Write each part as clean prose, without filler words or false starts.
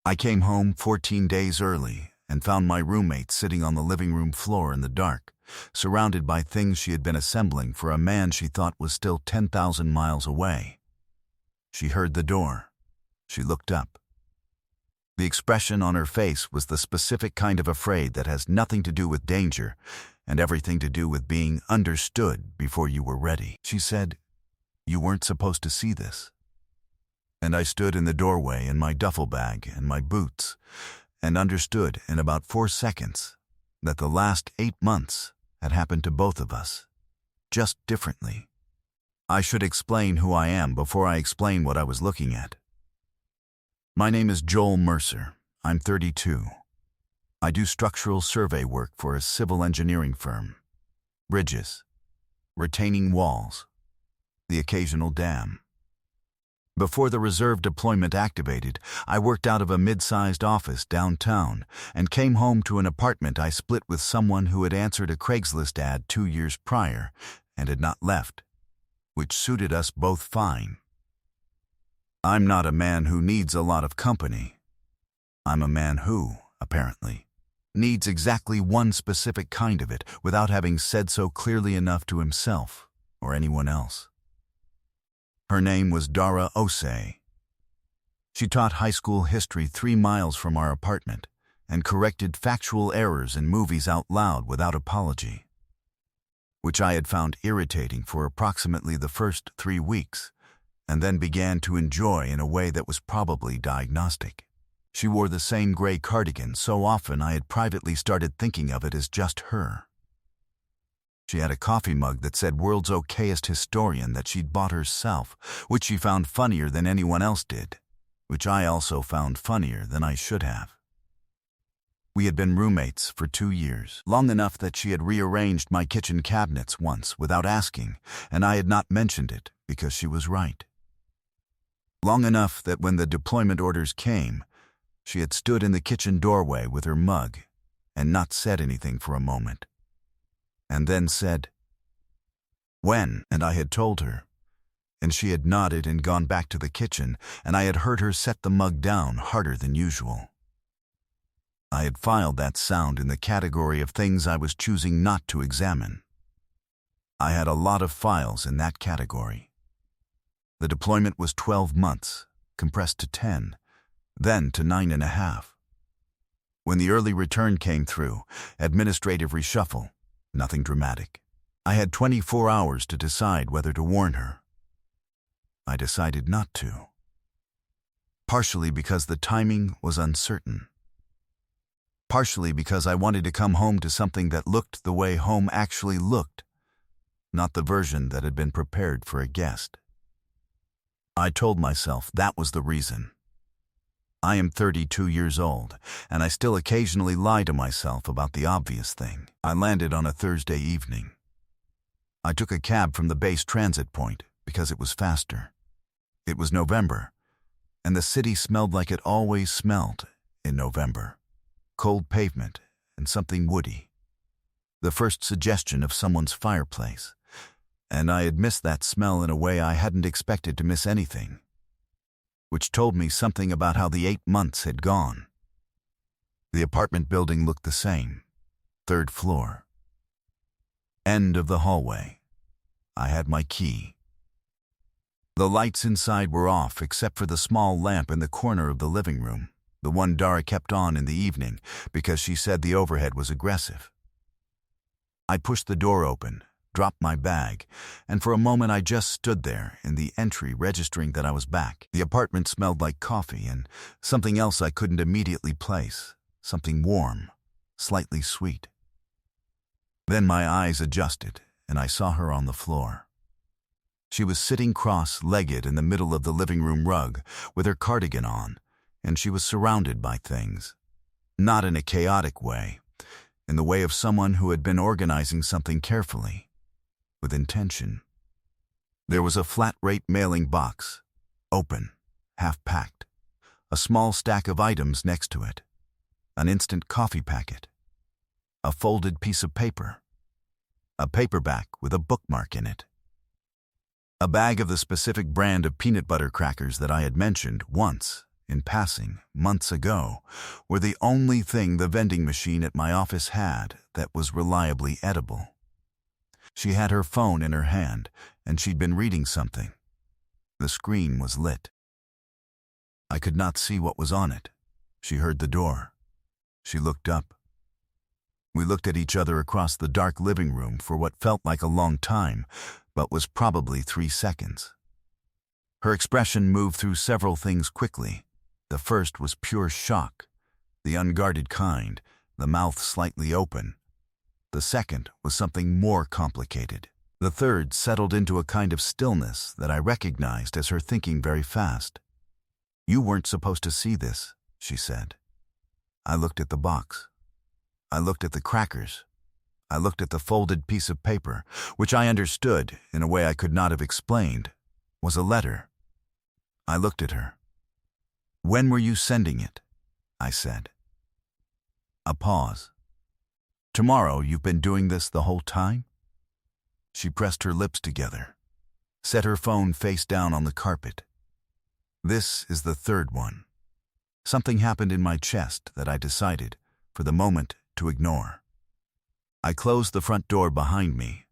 I came home 14 days early and found my roommate sitting on the living room floor in the dark, surrounded by things she had been assembling for a man she thought was still 10,000 miles away. She heard the door. She looked up. The expression on her face was the specific kind of afraid that has nothing to do with danger and everything to do with being understood before you were ready. She said, "You weren't supposed to see this." And I stood in the doorway in my duffel bag and my boots and understood in about 4 seconds that the last 8 months had happened to both of us, just differently. I should explain who I am before I explain what I was looking at. My name is Joel Mercer. I'm 32. I do structural survey work for a civil engineering firm. Bridges, retaining walls, the occasional dam. Before the reserve deployment activated, I worked out of a mid-sized office downtown and came home to an apartment I split with someone who had answered a Craigslist ad 2 years prior and had not left, which suited us both fine. I'm not a man who needs a lot of company. I'm a man who, apparently, needs exactly one specific kind of it without having said so clearly enough to himself or anyone else. Her name was Dara Osei. She taught high school history 3 miles from our apartment and corrected factual errors in movies out loud without apology, which I had found irritating for approximately the first 3 weeks, and then began to enjoy in a way that was probably diagnostic. She wore the same gray cardigan so often I had privately started thinking of it as just her. She had a coffee mug that said "World's Okayest Historian" that she'd bought herself, which she found funnier than anyone else did, which I also found funnier than I should have. We had been roommates for 2 years, long enough that she had rearranged my kitchen cabinets once without asking, and I had not mentioned it because she was right. Long enough that when the deployment orders came, she had stood in the kitchen doorway with her mug and not said anything for a moment, and then said, "When?" And I had told her, and she had nodded and gone back to the kitchen, and I had heard her set the mug down harder than usual. I had filed that sound in the category of things I was choosing not to examine. I had a lot of files in that category. The deployment was 12 months, compressed to 10, then to 9.5. When the early return came through, administrative reshuffle, nothing dramatic. I had 24 hours to decide whether to warn her. I decided not to. Partially because the timing was uncertain. Partially because I wanted to come home to something that looked the way home actually looked, not the version that had been prepared for a guest. I told myself that was the reason. I am 32 years old, and I still occasionally lie to myself about the obvious thing. I landed on a Thursday evening. I took a cab from the base transit point because it was faster. It was November, and the city smelled like it always smelled in November. Cold pavement and something woody. The first suggestion of someone's fireplace, and I had missed that smell in a way I hadn't expected to miss anything, which told me something about how the 8 months had gone. The apartment building looked the same. 3rd floor. End of the hallway. I had my key. The lights inside were off except for the small lamp in the corner of the living room, the one Dara kept on in the evening because she said the overhead was aggressive. I pushed the door open, dropped my bag, and for a moment I just stood there in the entry registering that I was back. The apartment smelled like coffee and something else I couldn't immediately place, something warm, slightly sweet. Then my eyes adjusted and I saw her on the floor. She was sitting cross-legged in the middle of the living room rug with her cardigan on, and she was surrounded by things. Not in a chaotic way, in the way of someone who had been organizing something carefully, with intention. There was a flat-rate mailing box, open, half-packed, a small stack of items next to it, an instant coffee packet, a folded piece of paper, a paperback with a bookmark in it, a bag of the specific brand of peanut butter crackers that I had mentioned once in passing, months ago, were the only thing the vending machine at my office had that was reliably edible. She had her phone in her hand, and she'd been reading something. The screen was lit. I could not see what was on it. She heard the door. She looked up. We looked at each other across the dark living room for what felt like a long time, but was probably 3 seconds. Her expression moved through several things quickly. The first was pure shock, the unguarded kind, the mouth slightly open. The second was something more complicated. The third settled into a kind of stillness that I recognized as her thinking very fast. "You weren't supposed to see this," she said. I looked at the box. I looked at the crackers. I looked at the folded piece of paper, which I understood, in a way I could not have explained, was a letter. I looked at her. "When were you sending it?" I said. A pause. "Tomorrow you've been doing this the whole time?" She pressed her lips together, set her phone face down on the carpet. "This is the third one." Something happened in my chest that I decided, for the moment, to ignore. I closed the front door behind me.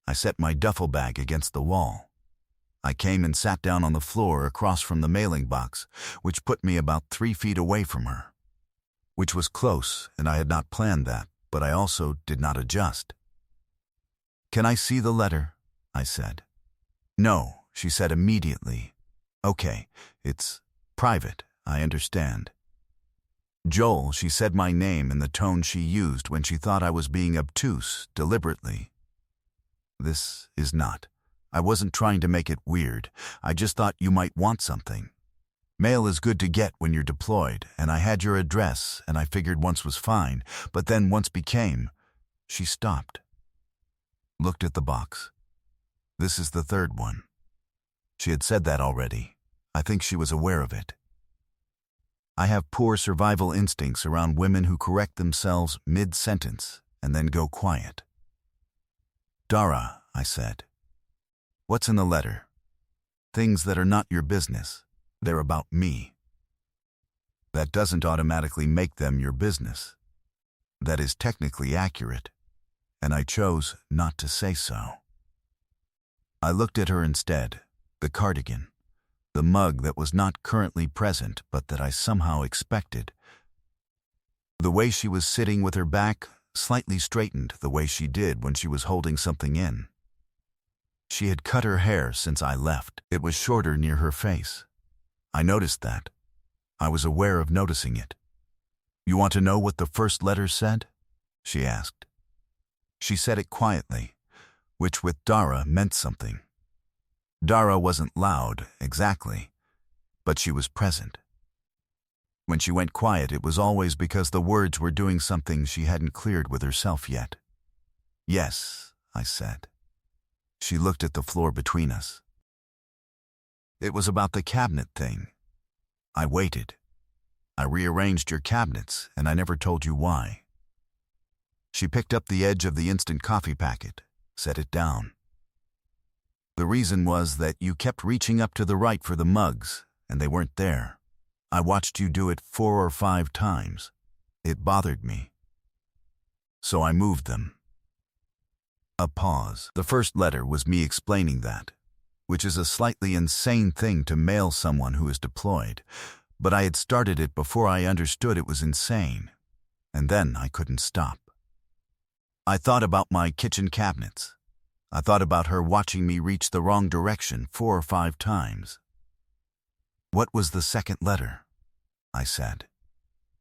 I set my duffel bag against the wall. I came and sat down on the floor across from the mailing box, which put me about 3 feet away from her. Which was close, and I had not planned that, but I also did not adjust. "Can I see the letter?" I said. "No," she said immediately. "Okay, it's private, I understand." "Joel," she said my name in the tone she used when she thought I was being obtuse, deliberately. "This is not. I wasn't trying to make it weird. I just thought you might want something. Mail is good to get when you're deployed, and I had your address, and I figured once was fine, but then once became—" She stopped. Looked at the box. "This is the third one." She had said that already. I think she was aware of it. I have poor survival instincts around women who correct themselves mid-sentence and then go quiet. "Dara," I said. "What's in the letter?" "Things that are not your business. They're about me." "That doesn't automatically make them your business." "That is technically accurate, and I chose not to say so." I looked at her instead, the cardigan, the mug that was not currently present but that I somehow expected. The way she was sitting with her back slightly straightened the way she did when she was holding something in. She had cut her hair since I left. It was shorter near her face. I noticed that. I was aware of noticing it. "You want to know what the first letter said?" she asked. She said it quietly, which with Dara meant something. Dara wasn't loud, exactly, but she was present. When she went quiet, it was always because the words were doing something she hadn't cleared with herself yet. "Yes," I said. She looked at the floor between us. "It was about the cabinet thing. I waited. I rearranged your cabinets, and I never told you why." She picked up the edge of the instant coffee packet, set it down. "The reason was that you kept reaching up to the right for the mugs, and they weren't there. I watched you do it 4 or 5 times. It bothered me. So I moved them." A pause. The first letter was me explaining that, which is a slightly insane thing to mail someone who is deployed, but I had started it before I understood it was insane, and then I couldn't stop. I thought about my kitchen cabinets. I thought about her watching me reach the wrong direction 4 or 5 times. "What was the second letter?" I said.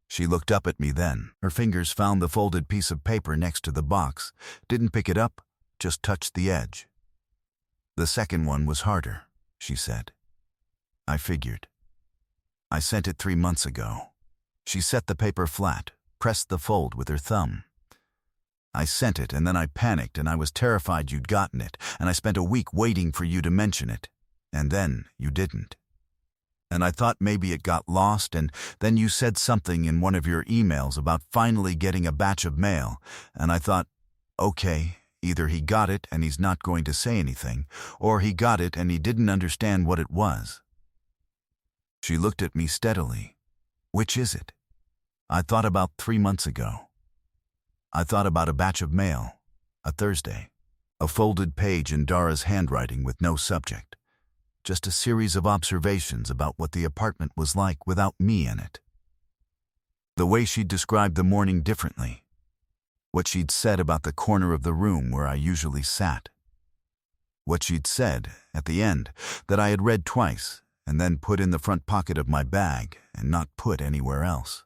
She looked up at me then. Her fingers found the folded piece of paper next to the box, didn't pick it up, just touched the edge. "The second one was harder," she said. I figured. "I sent it 3 months ago." She set the paper flat, pressed the fold with her thumb. "I sent it, and then I panicked, and I was terrified you'd gotten it, and I spent a week waiting for you to mention it, and then you didn't. And I thought maybe it got lost, and then you said something in one of your emails about finally getting a batch of mail, and I thought, okay, either he got it and he's not going to say anything, or he got it and he didn't understand what it was." She looked at me steadily. Which is it? I thought about 3 months ago. I thought about a batch of mail, a Thursday, a folded page in Dara's handwriting with no subject, just a series of observations about what the apartment was like without me in it. The way she'd described the morning differently, what she'd said about the corner of the room where I usually sat, what she'd said, at the end, that I had read twice and then put in the front pocket of my bag and not put anywhere else.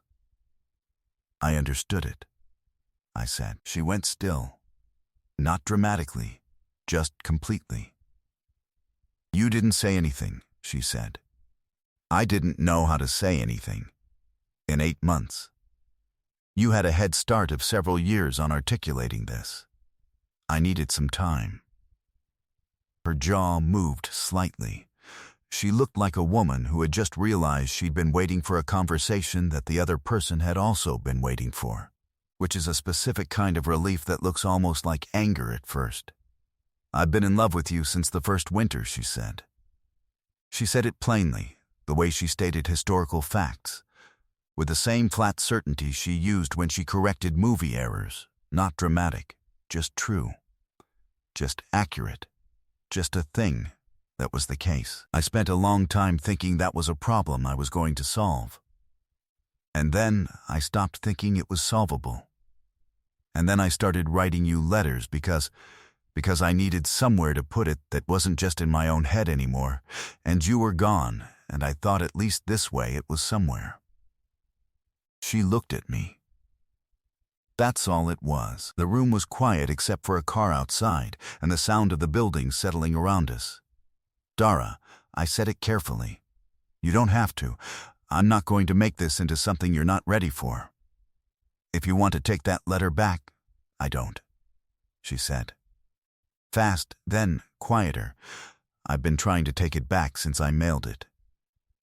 I understood it, I said. She went still. Not dramatically, just completely. You didn't say anything, she said. I didn't know how to say anything. In 8 months. You had a head start of several years on articulating this. I needed some time. Her jaw moved slightly. She looked like a woman who had just realized she'd been waiting for a conversation that the other person had also been waiting for, which is a specific kind of relief that looks almost like anger at first. I've been in love with you since the first winter, she said. She said it plainly, the way she stated historical facts, with the same flat certainty she used when she corrected movie errors, not dramatic, just true, just accurate, just a thing that was the case. I spent a long time thinking that was a problem I was going to solve. And then I stopped thinking it was solvable. And then I started writing you letters because I needed somewhere to put it that wasn't just in my own head anymore, and you were gone, and I thought at least this way it was somewhere. She looked at me. That's all it was. The room was quiet except for a car outside and the sound of the buildings settling around us. Dara, I said it carefully. You don't have to. I'm not going to make this into something you're not ready for. If you want to take that letter back, I don't, she said. Fast, then quieter. I've been trying to take it back since I mailed it.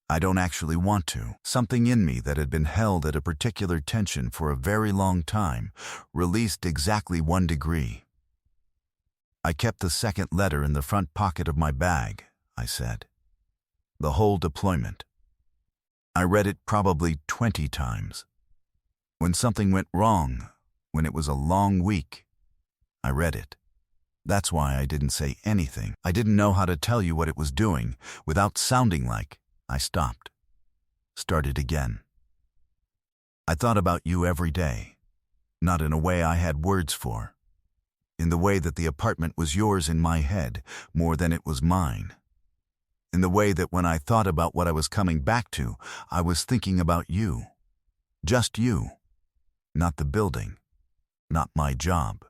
I don't actually want to. Something in me that had been held at a particular tension for a very long time released exactly 1 degree. I kept the second letter in the front pocket of my bag, I said. The whole deployment. I read it probably 20 times. When something went wrong, when it was a long week, I read it. That's why I didn't say anything. I didn't know how to tell you what it was doing without sounding like I stopped. Started again. I thought about you every day, not in a way I had words for, in the way that the apartment was yours in my head more than it was mine, in the way that when I thought about what I was coming back to, I was thinking about you. Just you. Not the building. Not my job.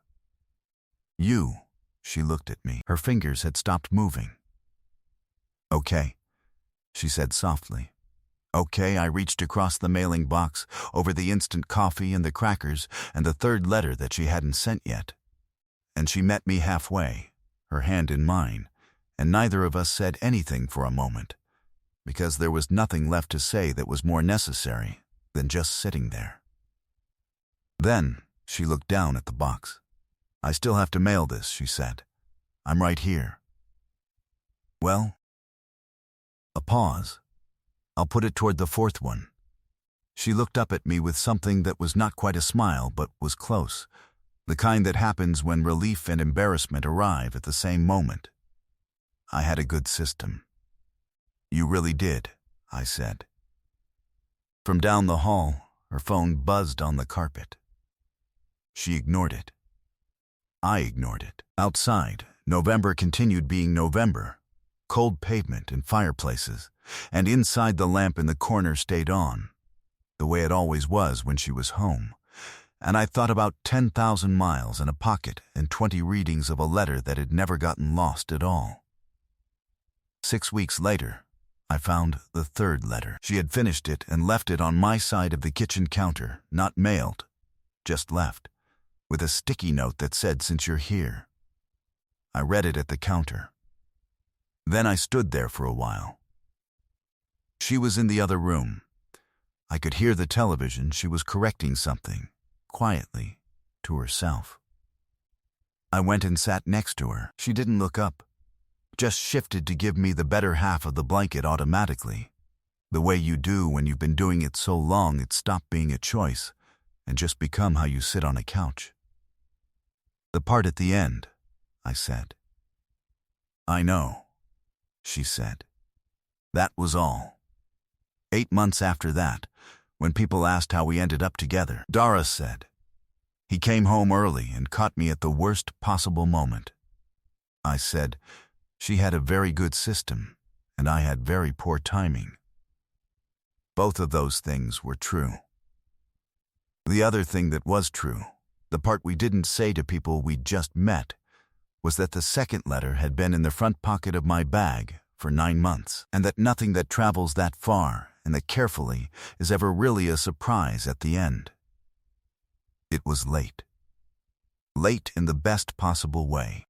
You. She looked at me. Her fingers had stopped moving. Okay, she said softly. Okay, I reached across the mailing box, over the instant coffee and the crackers and the third letter that she hadn't sent yet. And she met me halfway, her hand in mine, and neither of us said anything for a moment, because there was nothing left to say that was more necessary than just sitting there. Then she looked down at the box. I still have to mail this, she said. I'm right here. Well, a pause. I'll put it toward the fourth one. She looked up at me with something that was not quite a smile but was close, the kind that happens when relief and embarrassment arrive at the same moment. I had a good system. You really did, I said. From down the hall, her phone buzzed on the carpet. She ignored it. I ignored it. Outside, November continued being November. Cold pavement and fireplaces, and inside the lamp in the corner stayed on, the way it always was when she was home. And I thought about 10,000 miles in a pocket and 20 readings of a letter that had never gotten lost at all. 6 weeks later, I found the third letter. She had finished it and left it on my side of the kitchen counter, not mailed, just left, with a sticky note that said, "Since you're here." I read it at the counter. Then I stood there for a while. She was in the other room. I could hear the television. She was correcting something, quietly, to herself. I went and sat next to her. She didn't look up, just shifted to give me the better half of the blanket automatically. The way you do when you've been doing it so long it stopped being a choice and just become how you sit on a couch. The part at the end, I said. I know, she said. That was all. 8 months after that, when people asked how we ended up together, Dara said, "He came home early and caught me at the worst possible moment." I said, "She had a very good system, and I had very poor timing." Both of those things were true. The other thing that was true, the part we didn't say to people we'd just met, was that the second letter had been in the front pocket of my bag for 9 months, and that nothing that travels that far and that carefully is ever really a surprise at the end. It was late. Late in the best possible way.